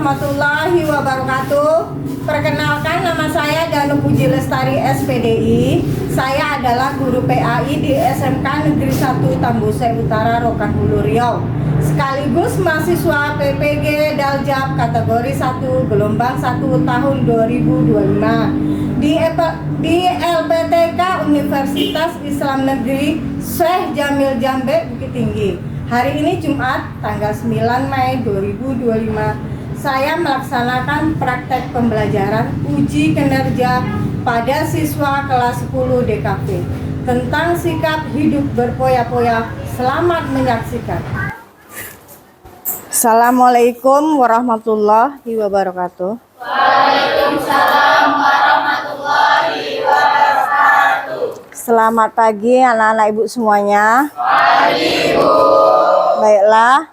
warahmatullahi wabarakatuh. Perkenalkan, nama saya Danu Puji Lestari SPDI. Saya adalah guru PAI di SMK Negeri 1 Tambuse Utara, Rokan Hulu, Riau. Sekaligus mahasiswa PPG Daljab kategori 1 gelombang 1 tahun 2025 di LPTK Universitas Islam Negeri Syekh Jamil Jambe, Bukit Tinggi. Hari ini Jumat tanggal 9 Mei 2025, saya melaksanakan praktek pembelajaran uji kinerja pada siswa kelas 10 DKV tentang sikap hidup berpoya-poya. Selamat menyaksikan. Assalamualaikum warahmatullahi wabarakatuh. Waalaikumsalam warahmatullahi wabarakatuh. Selamat pagi anak-anak ibu semuanya. Pagi, Bu. Baiklah,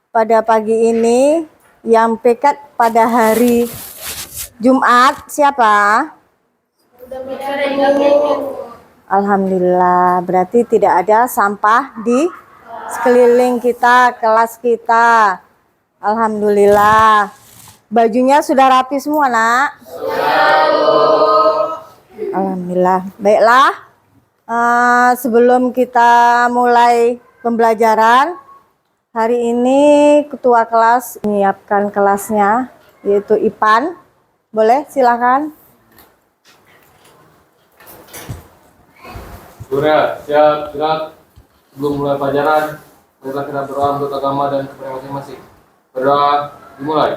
pada pagi ini yang pekat pada hari Jumat siapa? Alhamdulillah, berarti tidak ada sampah di sekeliling kita, kelas kita. Alhamdulillah. Bajunya sudah rapi semua, Nak? Alhamdulillah. Baiklah, sebelum kita mulai pembelajaran, hari ini ketua kelas menyiapkan kelasnya, yaitu IPAN. Boleh, silakan. Surya, siap, gerak. Sebelum mulai pelajaran, marilah kita berdoa untuk agama dan kepada masing-masing. Berdoa dimulai.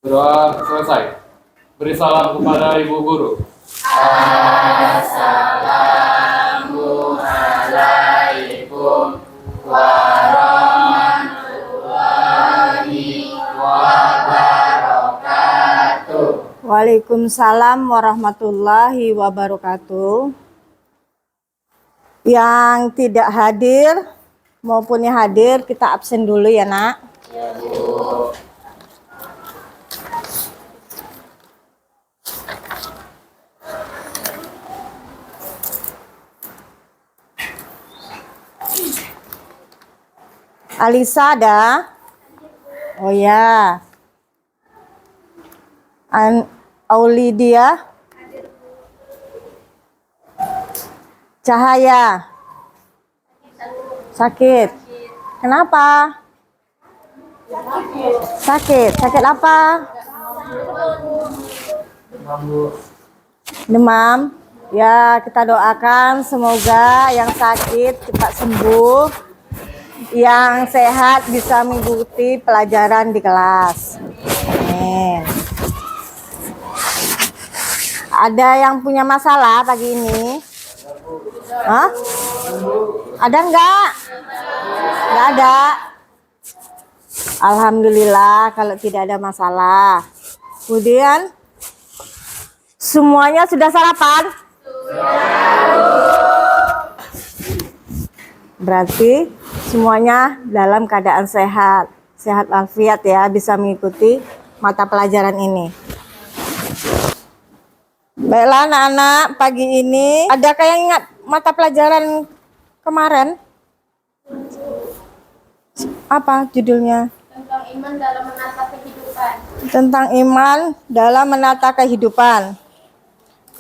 Berdoa selesai. Beri salam kepada Ibu Guru. Assalamualaikum warahmatullahi wabarakatuh. Waalaikumsalam warahmatullahi wabarakatuh. Yang tidak hadir maupun yang hadir, kita absen dulu ya, Nak. Ya, Bu. Alisa ada? Oh ya. Aulidia? Cahaya? Sakit. Kenapa? Sakit. Sakit apa? Demam. Ya, kita doakan semoga yang sakit cepat sembuh, yang sehat bisa mengikuti pelajaran di kelas. Amin. Ada yang punya masalah pagi ini? Hah? Ada enggak? Enggak ada. Alhamdulillah kalau tidak ada masalah. Kemudian semuanya sudah sarapan? Berarti semuanya dalam keadaan sehat, sehat walafiat ya, bisa mengikuti mata pelajaran ini. Baiklah anak-anak, pagi ini adakah yang ingat mata pelajaran kemarin? Apa judulnya? Tentang iman dalam menata kehidupan. Tentang iman dalam menata kehidupan.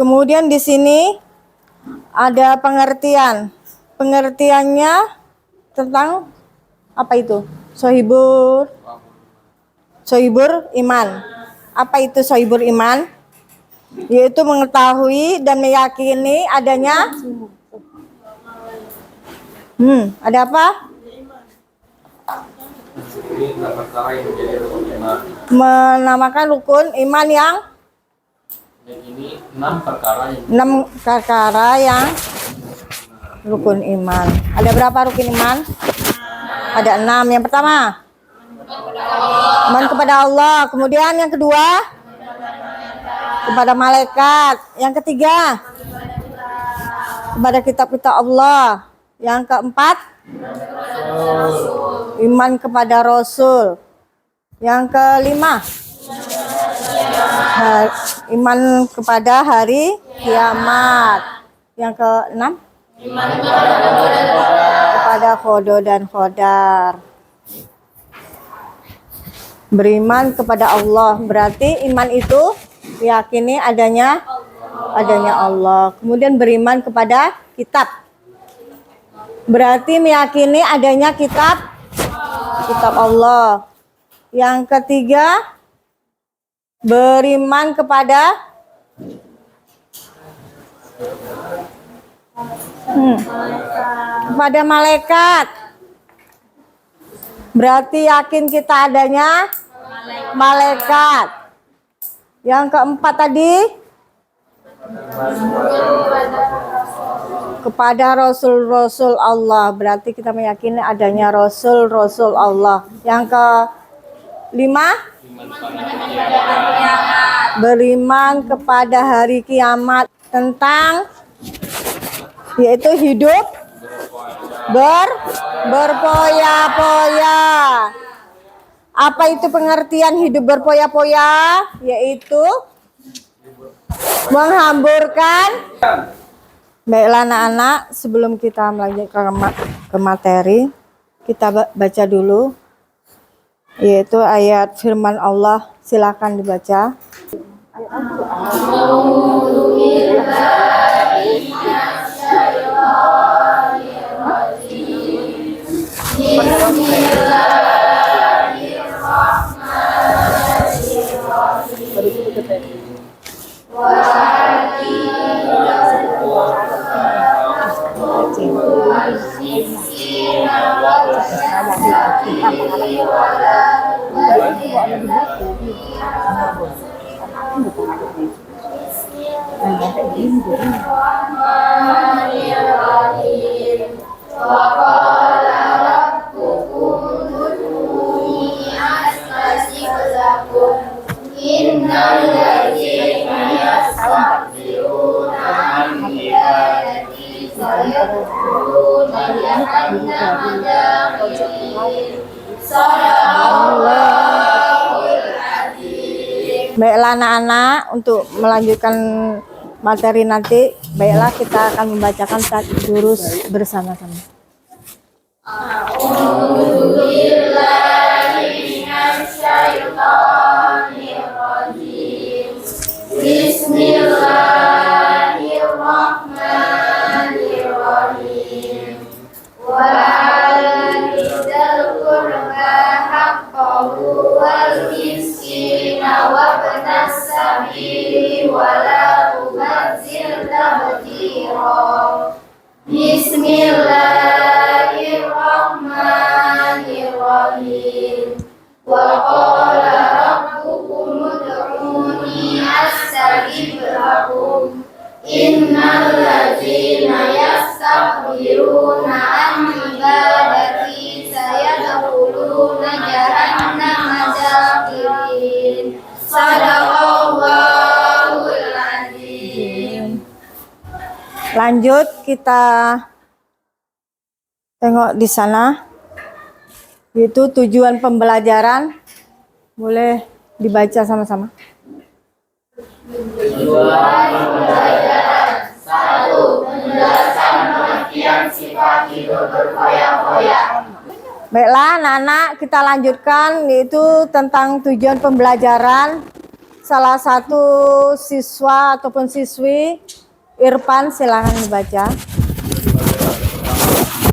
Kemudian di sini ada pengertian. Pengertiannya tentang apa itu? Sohibur iman. Apa itu sohibur iman? Yaitu mengetahui dan meyakini adanya ada apa? Ini 6 perkara yang menjadi rukun iman. Menamakan rukun iman yang Dan ini 6 perkara yang 6 perkara yang rukun iman. Ada berapa rukun iman? Ada 6. Yang pertama, iman kepada Allah. Kemudian yang kedua, kepada malaikat. Yang ketiga, kepada kitab-kitab Allah. Yang keempat, iman kepada Rasul. Yang kelima, Iman kepada hari kiamat. Yang keenam, kepada kodo dan kodar. Beriman kepada Allah, berarti iman itu meyakini adanya Allah. Kemudian beriman kepada kitab, berarti meyakini adanya kitab Allah. Yang ketiga, beriman kepada malaikat, berarti yakin kita adanya malaikat. Yang keempat tadi, kepada Rasul Allah, berarti kita meyakini adanya Rasul Allah. Yang kelima, beriman kepada hari kiamat, tentang yaitu hidup berpoya-poya. Apa itu pengertian hidup berpoya-poya? Yaitu menghamburkan. Baiklah anak-anak, sebelum kita melanjutkan ke materi, kita baca dulu, yaitu ayat firman Allah. Silakan dibaca. Baiklah anak-anak, untuk melanjutkan materi nanti, baiklah kita akan membacakan tadarus bersama-sama. Bismillahirrahmanirrahim. Wa'alaikumsalam haqqahu wal miskina wa ibnas sabili wa la tubazzir tabdzira. Bismillahirrahmanirrahim. Wa qala rabbukum ud'uni astajib lakum. Innal ladzina yastakbiruna an ibadati sayadkhuluna jahannama dakhirin. Shadaqallahul azim. Lanjut, kita tengok di sana, yaitu tujuan pembelajaran. Boleh dibaca sama-sama. Tujuan pembelajaran 1. Penjelasan pengertian sifat hidup berpoya-poya. Baiklah anak-anak, kita lanjutkan, yaitu tentang tujuan pembelajaran. Salah satu siswa ataupun siswi, Irfan, silakan dibaca.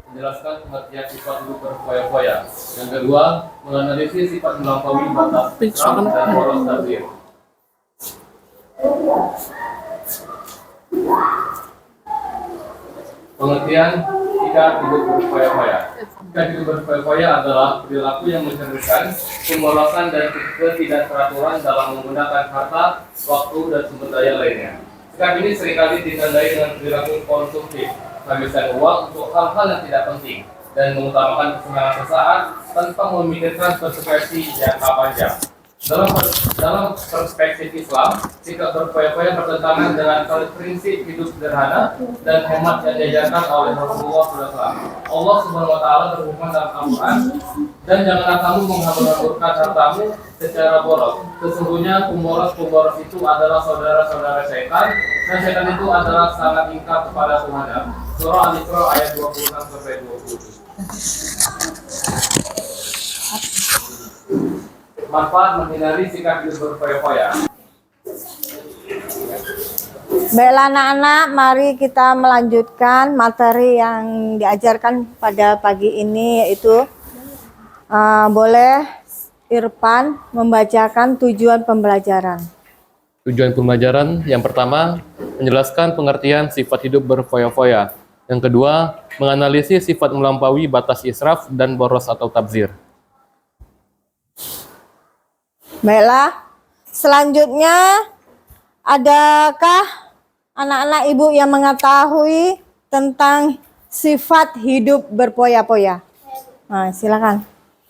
Menjelaskan pengertian sifat hidup berpoya-poya. Yang kedua, menganalisis sifat melampaui batas ram dan poros tabir. Pengertian sikap hidup berpoya-poya. Sikap hidup berpoya-poya adalah perilaku yang mencerminkan pemborosan dan ketidakteraturan dalam menggunakan harta, waktu, dan sumber daya lainnya. Sikap ini seringkali ditandai dengan perilaku konsumtif, menghabiskan uang untuk hal-hal yang tidak penting, dan mengutamakan kesenangan sesaat tanpa memikirkan konsekuensi jangka panjang. Dalam perspektif Islam, sikap berfoya-foya bertentangan dengan prinsip hidup sederhana dan hemat yang diajarkan oleh Rasulullah SAW. Allah Subhanahu wa Ta'ala berfirman dalam Al-Quran, dan janganlah kamu menghambur-hamburkan hartamu secara boros. Sesungguhnya pemboros itu adalah saudara-saudara syaitan, dan syaitan itu adalah sangat ingkar kepada Tuhan. Surah Al-Isra ayat 26-27. Manfaat menghindari sikap hidup berfoya-foya. Baiklah anak-anak, mari kita melanjutkan materi yang diajarkan pada pagi ini, yaitu boleh Irfan membacakan tujuan pembelajaran. Tujuan pembelajaran yang pertama, menjelaskan pengertian sifat hidup berfoya-foya. Yang kedua, menganalisis sifat melampaui batas israf dan boros atau tabzir. Baiklah, selanjutnya adakah anak-anak ibu yang mengetahui tentang sifat hidup berfoya-foya? Nah, silakan.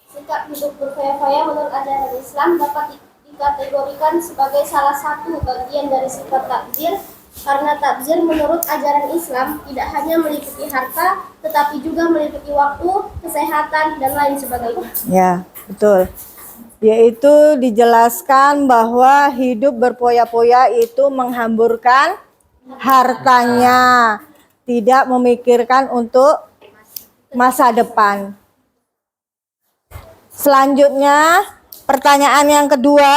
Sikap hidup berfoya-foya menurut ajaran Islam dapat dikategorikan sebagai salah satu bagian dari sifat takzir, karena takzir menurut ajaran Islam tidak hanya meliputi harta, tetapi juga meliputi waktu, kesehatan, dan lain sebagainya. Ya, betul. Yaitu dijelaskan bahwa hidup berfoya-foya itu menghamburkan hartanya, tidak memikirkan untuk masa depan. Selanjutnya, pertanyaan yang kedua,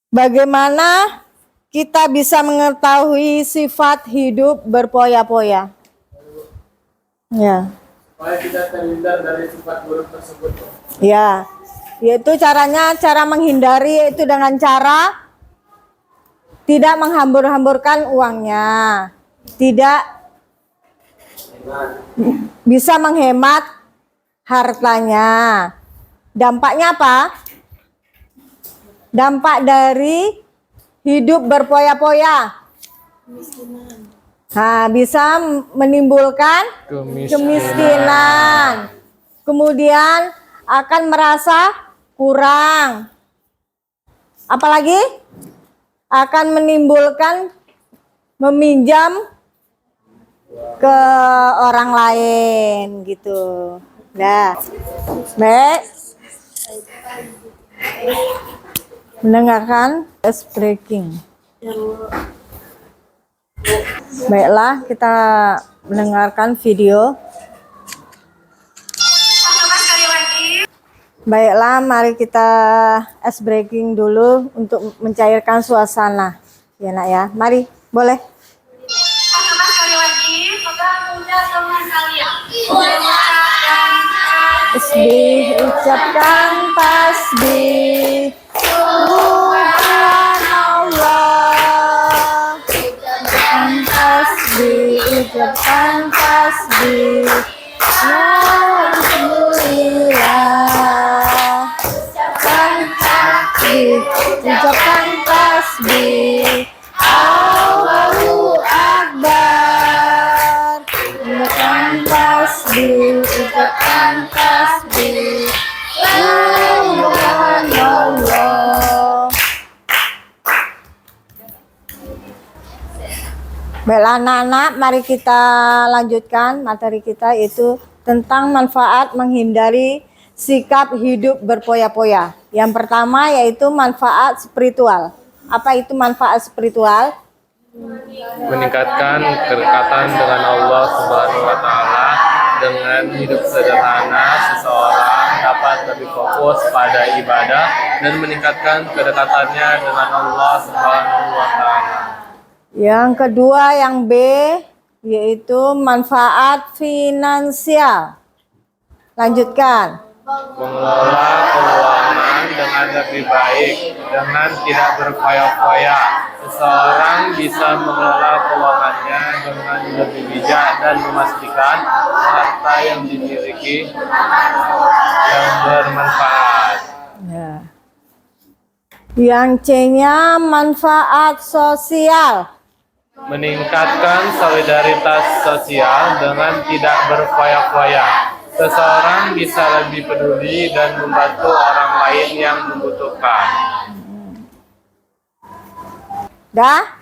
bagaimana kita bisa mengetahui sifat hidup berfoya-foya? Ya. Supaya kita terhindar dari sifat buruk tersebut. Ya, yaitu cara menghindari itu dengan cara tidak menghambur-hamburkan uangnya, tidak bisa menghemat hartanya. Dampaknya apa? Dampak dari hidup berfoya-foya. Nah, bisa menimbulkan kemiskinan. Kemudian akan merasa kurang. Apalagi akan menimbulkan meminjam ke orang lain gitu. Nah, baik. Mendengarkan ice breaking. Baiklah, kita mendengarkan video. Baiklah, mari kita ice breaking dulu untuk mencairkan suasana. Ya nak ya, mari, boleh. Sekali lagi, pegang pundak tangan kalian. Tasbih, ucapkan tasbih. Subhanallah. Ucapkan tasbih, ucapkan tasbih. Alhamdulillah. Ucapkan tasbih. Allahu Akbar. Ucapkan tasbih, ucapkan tasbih. Subhanallah. Baiklah anak-anak, mari kita lanjutkan materi kita, yaitu tentang manfaat menghindari sikap hidup berfoya-foya. Yang pertama yaitu manfaat spiritual. Apa itu manfaat spiritual? Meningkatkan kedekatan dengan Allah Subhanahu wa Ta'ala. Dengan hidup sederhana, seseorang dapat lebih fokus pada ibadah dan meningkatkan kedekatannya dengan Allah Subhanahu wa Ta'ala. Yang kedua, yang B, yaitu manfaat finansial. Lanjutkan. Mengelola keuangan dengan lebih baik, dengan tidak berfoya-foya. Seseorang bisa mengelola keuangannya dengan lebih bijak dan memastikan harta yang dimiliki yang bermanfaat. Ya. Yang C-nya manfaat sosial. Meningkatkan solidaritas sosial dengan tidak berfoya-foya. seseorang bisa lebih peduli dan membantu orang lain yang membutuhkan. Dah?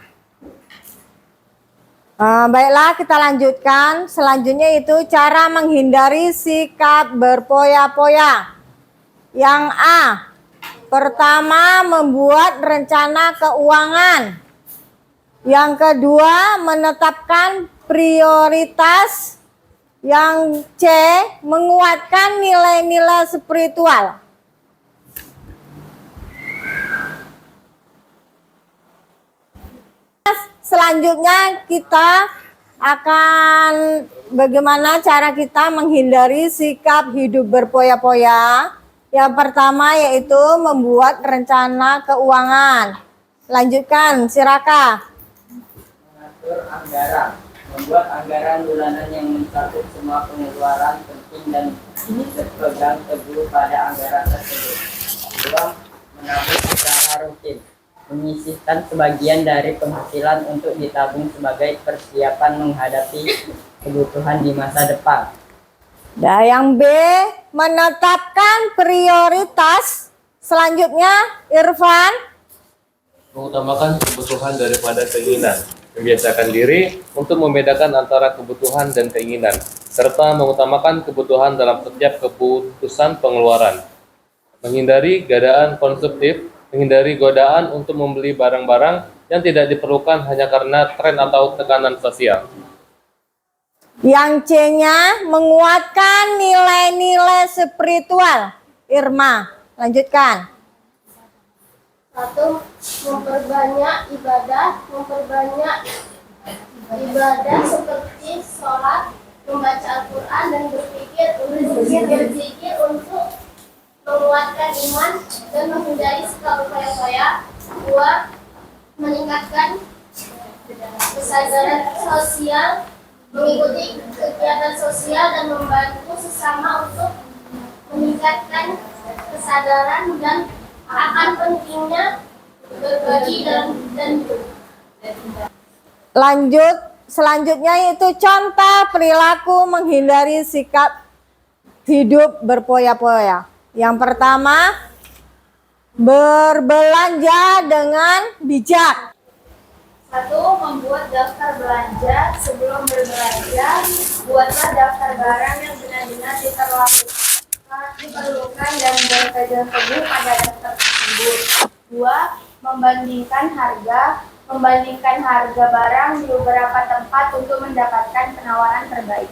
Baiklah, kita lanjutkan. Selanjutnya itu cara menghindari sikap berpoya-poya. Yang A, pertama membuat rencana keuangan. Yang kedua, menetapkan prioritas. Yang C, menguatkan nilai-nilai spiritual. Selanjutnya kita akan bagaimana cara kita menghindari sikap hidup berpoya-poya. Yang pertama yaitu membuat rencana keuangan. Lanjutkan, silakan. Mengatur anggaran, membuat anggaran bulanan yang mencakup semua pengeluaran penting dan berpegang teguh pada anggaran tersebut. Dua, menabung secara rutin, menyisihkan sebagian dari penghasilan untuk ditabung sebagai persiapan menghadapi kebutuhan di masa depan. Dan yang B, menetapkan prioritas. Selanjutnya, Irfan. Mengutamakan kebutuhan daripada keinginan. Membiasakan diri untuk membedakan antara kebutuhan dan keinginan, serta mengutamakan kebutuhan dalam setiap keputusan pengeluaran. Menghindari godaan konsumtif, menghindari godaan untuk membeli barang-barang yang tidak diperlukan hanya karena tren atau tekanan sosial. Yang C-nya, menguatkan nilai-nilai spiritual. Irma, lanjutkan. 1. Memperbanyak ibadah seperti sholat, membaca Al-Quran, dan berzikir untuk menguatkan iman dan menghindari sikap berpoya-poya. 2. Meningkatkan kesadaran sosial, mengikuti kegiatan sosial dan membantu sesama untuk meningkatkan kesadaran dan akan pentingnya berbagi dan Lanjut, selanjutnya yaitu contoh perilaku menghindari sikap hidup berpoya-poya. Yang pertama, berbelanja dengan bijak. 1. Membuat daftar belanja. Sebelum berbelanja, buatlah daftar barang yang benar-benar diperlukan dan berpegang teguh pada daftar tersebut. 2. Membandingkan harga barang di beberapa tempat untuk mendapatkan penawaran terbaik.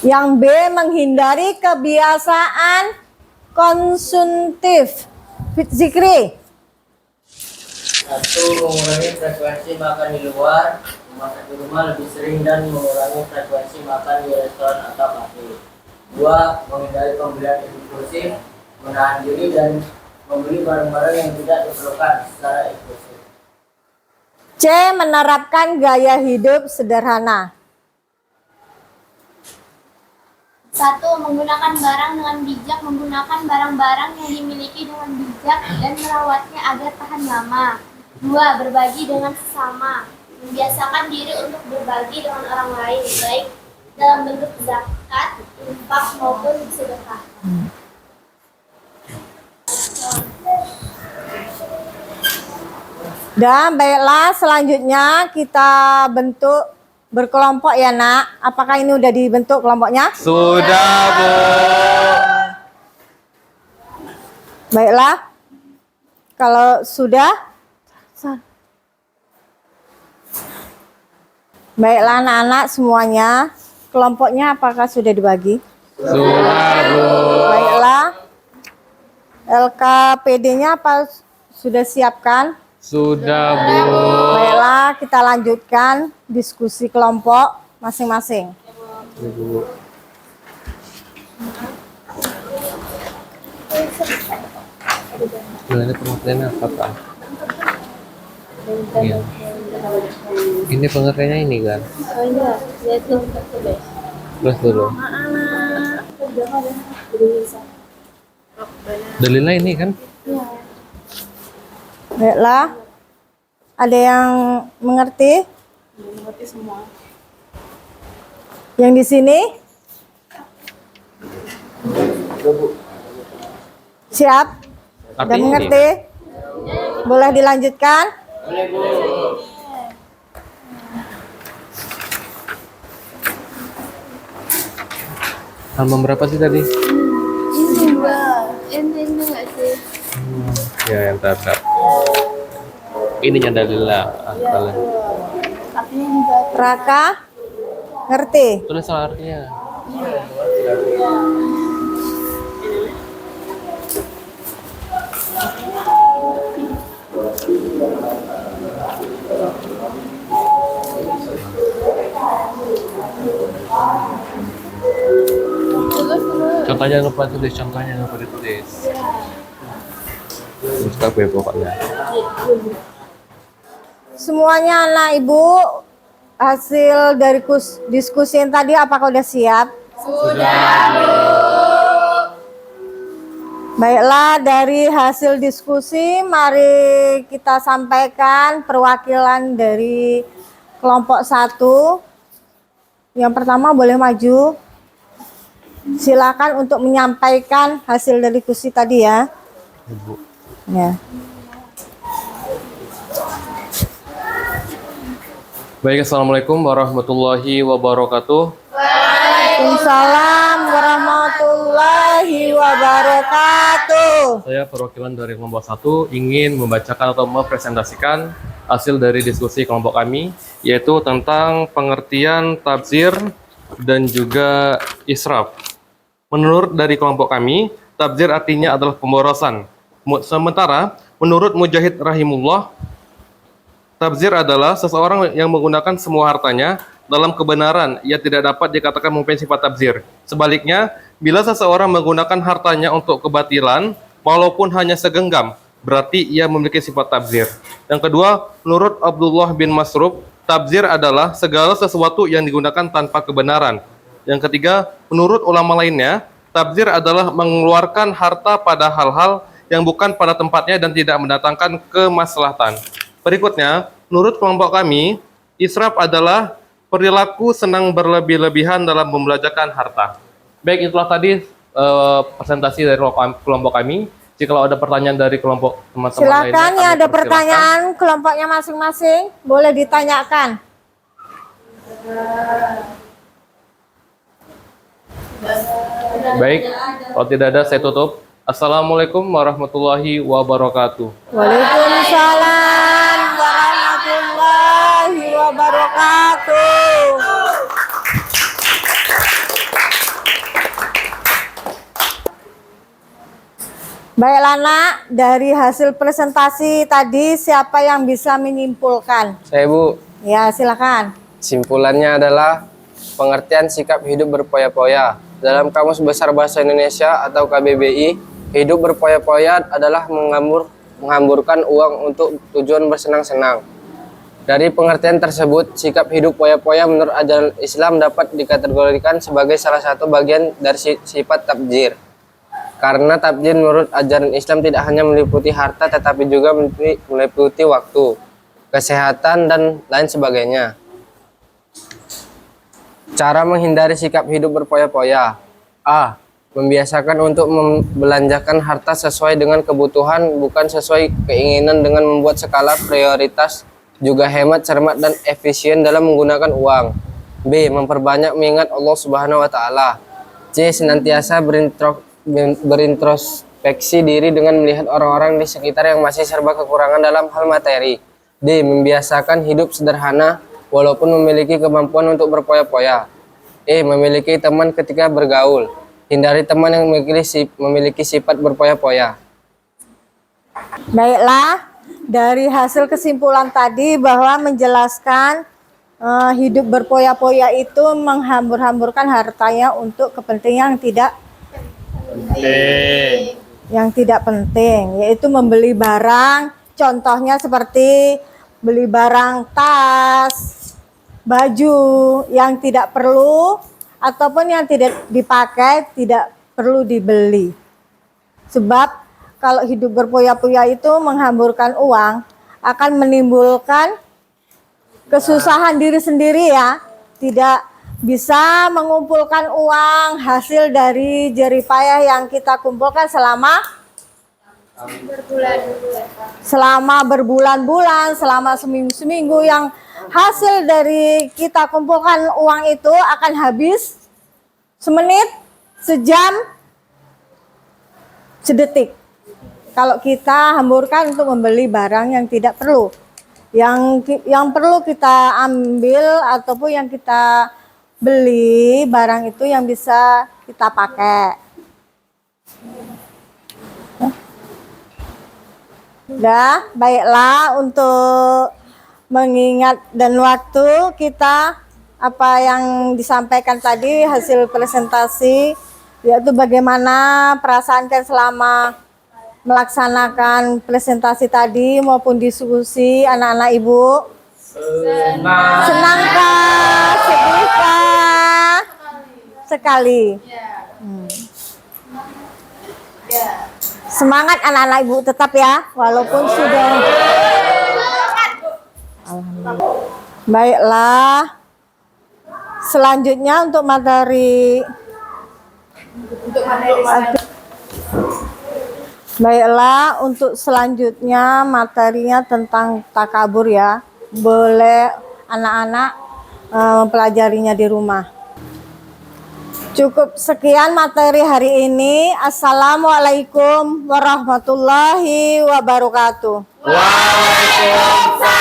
Yang B, menghindari kebiasaan konsumtif. Zikri. 1. Mengurangi frekuensi makan di luar, memasak di rumah lebih sering, dan mengurangi frekuensi makan di restoran atau kafe. 2. Menghindari pembelian impulsif, menahan diri dan membeli barang-barang yang tidak diperlukan secara impulsif. C, menerapkan gaya hidup sederhana. 1. Menggunakan barang dengan bijak, menggunakan barang-barang yang dimiliki dengan bijak dan merawatnya agar tahan lama. 2. Berbagi dengan sesama, membiasakan diri untuk berbagi dengan orang lain, baik dalam bentuk zakat, infak maupun sedekah. Dan baiklah, selanjutnya kita bentuk berkelompok ya nak. Apakah ini udah dibentuk kelompoknya? Sudah, Bu. Baiklah, kalau sudah, baiklah anak-anak semuanya, kelompoknya apakah sudah dibagi? Sudah, Bu. Baiklah, LKPD-nya apa sudah siapkan? Sudah, Bu. Baiklah, kita lanjutkan diskusi kelompok masing-masing. Bu. Ini pengertiannya apa, Pak? Iya. Ini pengertiannya ini kan? Oh iya, Terus dulu. Dalilnya ini kan? Baiklah, ada yang mengerti? Mengerti semua. Yang di sini? Siap? Tapi Udah ini- mengerti? Boleh dilanjutkan? Halaman berapa sih tadi? Ini nggak sih? Ya, yang terhadap. Ininya dalilnya. Tapi juga Raka? Ngerti? Tulis salah artinya. Contohnya lupa tulis, contohnya lupa ditulis. Terus apa ya pokoknya? Semuanya anak ibu, hasil dari diskusi yang tadi apakah udah siap? Baiklah, dari hasil diskusi mari kita sampaikan perwakilan dari kelompok 1. Yang pertama boleh maju. Silakan untuk menyampaikan hasil dari diskusi tadi ya. Ibu. Ya. Baik, assalamualaikum warahmatullahi wabarakatuh. Waalaikumsalam warahmatullahi wabarakatuh. Saya perwakilan dari kelompok 1 ingin membacakan atau mempresentasikan hasil dari diskusi kelompok kami, yaitu tentang pengertian tafsir dan juga israf. Menurut dari kelompok kami, tafsir artinya adalah pemborosan. Sementara menurut Mujahid rahimullah, tafsir adalah seseorang yang menggunakan semua hartanya dalam kebenaran. Ia tidak dapat dikatakan mempunyai sifat tafsir. Sebaliknya, bila seseorang menggunakan hartanya untuk kebatilan, walaupun hanya segenggam, berarti ia memiliki sifat tafsir. Yang kedua, menurut Abdullah bin Mas'ud, tafsir adalah segala sesuatu yang digunakan tanpa kebenaran. Yang ketiga, menurut ulama lainnya, tafsir adalah mengeluarkan harta pada hal-hal yang bukan pada tempatnya dan tidak mendatangkan kemaslahatan. Berikutnya, menurut kelompok kami, israf adalah perilaku senang berlebih-lebihan dalam membelanjakan harta. Baik, itulah tadi presentasi dari kelompok kami. Jika ada pertanyaan dari kelompok teman-teman lainnya, Silakan kami ya, ada persilahkan. pertanyaan kelompoknya masing-masing, boleh ditanyakan. Baik, kalau tidak ada saya tutup. Assalamualaikum warahmatullahi wabarakatuh. Waalaikumsalam warahmatullahi wabarakatuh. Baiklah nak, dari hasil presentasi tadi siapa yang bisa menyimpulkan? Saya Bu, Ya silakan. simpulannya adalah pengertian sikap hidup berpoya-poya. Dalam Kamus Besar Bahasa Indonesia atau KBBI, hidup berpoya-poya adalah menghamburkan uang untuk tujuan bersenang-senang. Dari pengertian tersebut, sikap hidup poya-poya menurut ajaran Islam dapat dikategorikan sebagai salah satu bagian dari sifat tabdzir. Karena tabdzir menurut ajaran Islam tidak hanya meliputi harta tetapi juga meliputi waktu, kesehatan, dan lain sebagainya. Cara menghindari sikap hidup berpoya-poya. A. Membiasakan untuk membelanjakan harta sesuai dengan kebutuhan, bukan sesuai keinginan, dengan membuat skala prioritas, juga hemat, cermat, dan efisien dalam menggunakan uang. B. Memperbanyak mengingat Allah Subhanahu wa Ta'ala. C. Senantiasa berintrospeksi diri dengan melihat orang-orang di sekitar yang masih serba kekurangan dalam hal materi. D. Membiasakan hidup sederhana walaupun memiliki kemampuan untuk berpoya-poya. E. Memiliki teman ketika bergaul. Hindari teman yang memiliki sifat berpoya-poya. Baiklah, dari hasil kesimpulan tadi bahwa menjelaskan hidup berpoya-poya itu menghambur-hamburkan hartanya untuk kepentingan yang tidak penting, yaitu membeli barang. Contohnya seperti beli barang tas, baju yang tidak perlu ataupun yang tidak dipakai, tidak perlu dibeli. Sebab kalau hidup berpoya-poya itu menghamburkan uang, akan menimbulkan kesusahan diri sendiri ya, tidak bisa mengumpulkan uang hasil dari jerih payah yang kita kumpulkan selama berbulan-bulan, selama seminggu-seminggu, yang hasil dari kita kumpulkan uang itu akan habis semenit, sejam, sedetik. Kalau kita hamburkan untuk membeli barang yang tidak perlu, yang perlu kita ambil ataupun yang kita beli barang itu yang bisa kita pakai. Udah, baiklah, untuk mengingat dan waktu kita, apa yang disampaikan tadi hasil presentasi, yaitu bagaimana perasaan kalian selama melaksanakan presentasi tadi maupun diskusi anak-anak ibu. Senangkah? Sedihkah? Sekali. Semangat anak-anak ibu tetap ya, walaupun sudah. Alhamdulillah. Baiklah. Selanjutnya untuk materi. Baiklah, untuk selanjutnya materinya tentang takabur ya. Boleh anak-anak mempelajarinya di rumah. Cukup sekian materi hari ini. Assalamualaikum warahmatullahi wabarakatuh. Waalaikumsalam.